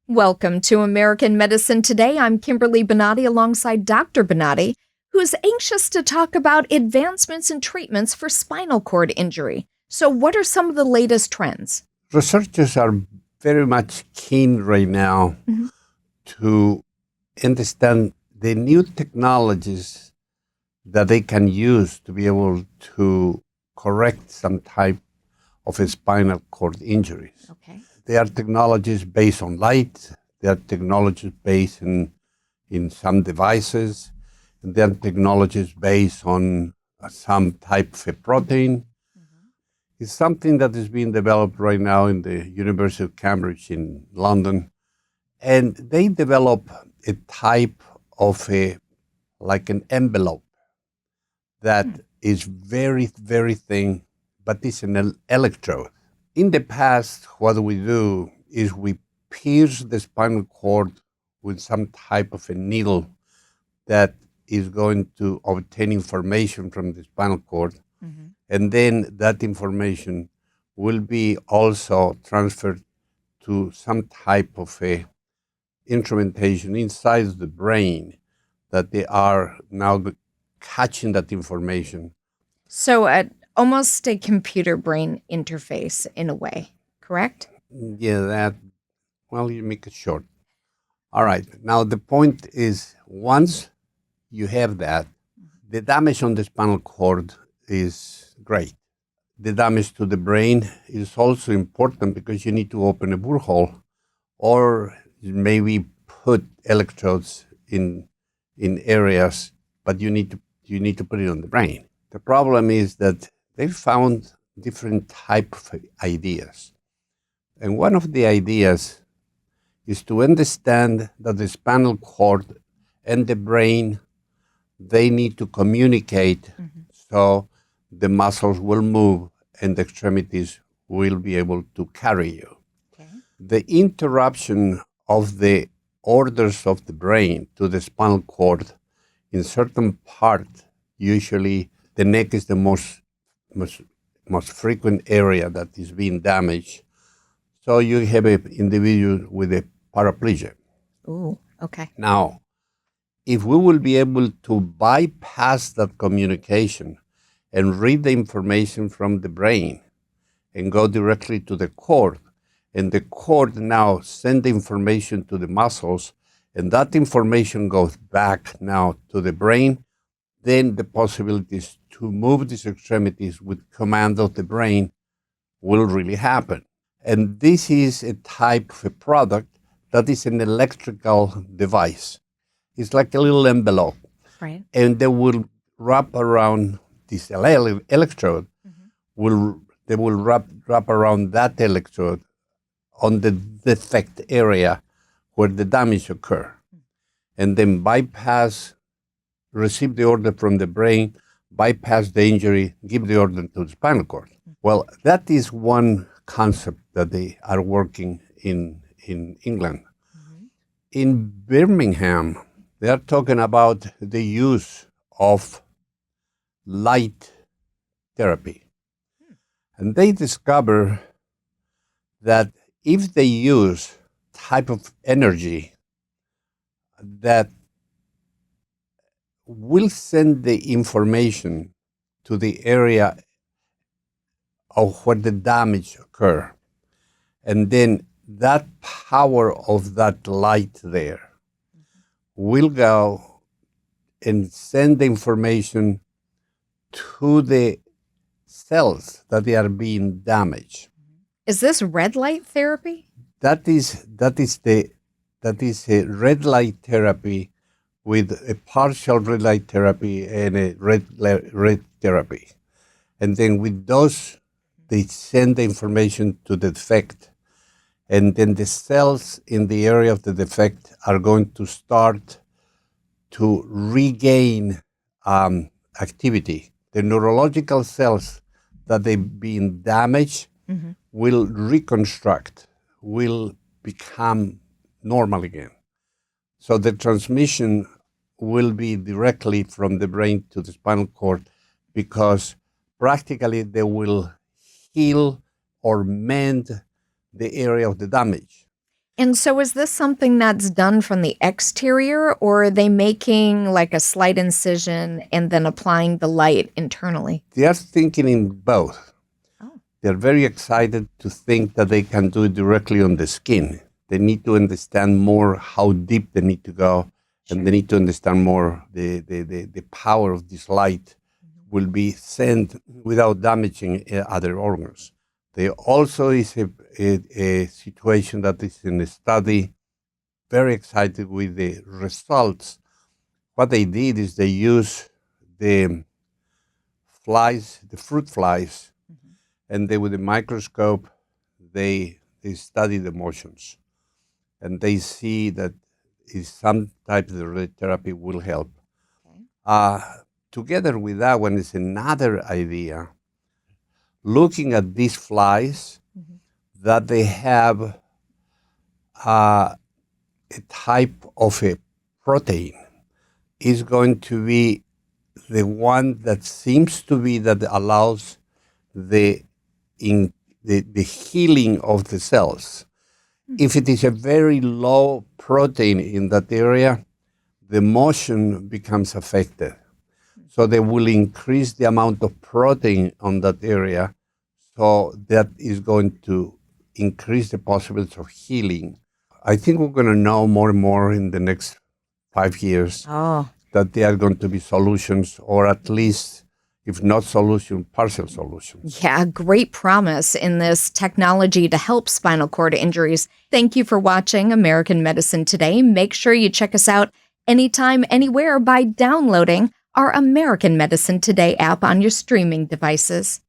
Welcome to American Medicine Today. I'm Kimberly Bonati alongside Dr. Bonati, who is anxious to talk about advancements in treatments for spinal cord injury. So, what are some of the latest trends? Researchers are very much keen right now to understand the new technologies that they can use to be able to correct some type of a spinal cord injuries. Okay. They are technologies based on light. They are technologies based in some devices. And they are technologies based on some type of a protein. It's something that is being developed right now in the University of Cambridge in London. And they develop a type of like an envelope that is very, very thin, but it's an electrode. In the past, what we do is we pierce the spinal cord with some type of a needle that is going to obtain information from the spinal cord. And then that information will be also transferred to some type of a instrumentation inside the brain that they are now catching that information. So, almost a computer brain interface in a way, correct? Yeah, well, you make it short. All right. Now, the point is once you have that, the damage on the spinal cord is great. The damage to the brain is also important because you need to open a borehole or maybe put electrodes in areas, but you need to put it on the brain. The problem is that they found different type of ideas. And one of the ideas is to understand that the spinal cord and the brain, they need to communicate so the muscles will move and the extremities will be able to carry you. Okay. The interruption of the orders of the brain to the spinal cord in certain part, usually the neck is the most frequent area that is being damaged. So you have an individual with a paraplegia. Ooh, okay. Now, if we will be able to bypass that communication and read the information from the brain and go directly to the cord, and the cord now send the information to the muscles, and that information goes back now to the brain, then the possibilities to move these extremities with command of the brain will really happen. And this is a type of a product that is an electrical device. It's like a little envelope. Right. And they will wrap around this electrode, they will wrap around that electrode on the defect area where the damage occur. And then receive the order from the brain, bypass the injury, give the order to the spinal cord. Well, that is one concept that they are working in England. In Birmingham, they are talking about the use of light therapy. And they discover that if they use type of energy that will send the information to the area of where the damage occur, and then that power of that light there will go and send the information to the cells that they are being damaged. Is this red light therapy? That is a red light therapy with a partial red light therapy and a red therapy. And then with those, they send the information to the defect. And then the cells in the area of the defect are going to start to regain activity. The neurological cells that they've been damaged will reconstruct, will become normal again. So the transmission will be directly from the brain to the spinal cord because practically they will heal or mend the area of the damage. And so is this something that's done from the exterior, or are they making like a slight incision and then applying the light internally? They are thinking in both. Oh. They're very excited to think that they can do it directly on the skin. They need to understand more how deep they need to go, and they need to understand more the power of this light will be sent without damaging other organs. There also is a situation that is in the study, very excited with the results. What they did is they used the flies, the fruit flies, and they, with a microscope, they study the motions. And they see that is some type of the therapy will help. Together with that one is another idea, looking at these flies, that they have a type of a protein is going to be the one that seems to be that allows the healing of the cells. If it is a very low protein in that area, the motion becomes affected. So they will increase the amount of protein on that area. So that is going to increase the possibility of healing. I think we're going to know more and more in the next 5 years that there are going to be solutions, or at least, if not solution, partial solutions. Yeah, great promise in this technology to help spinal cord injuries. Thank you for watching American Medicine Today. Make sure you check us out anytime, anywhere by downloading our American Medicine Today app on your streaming devices.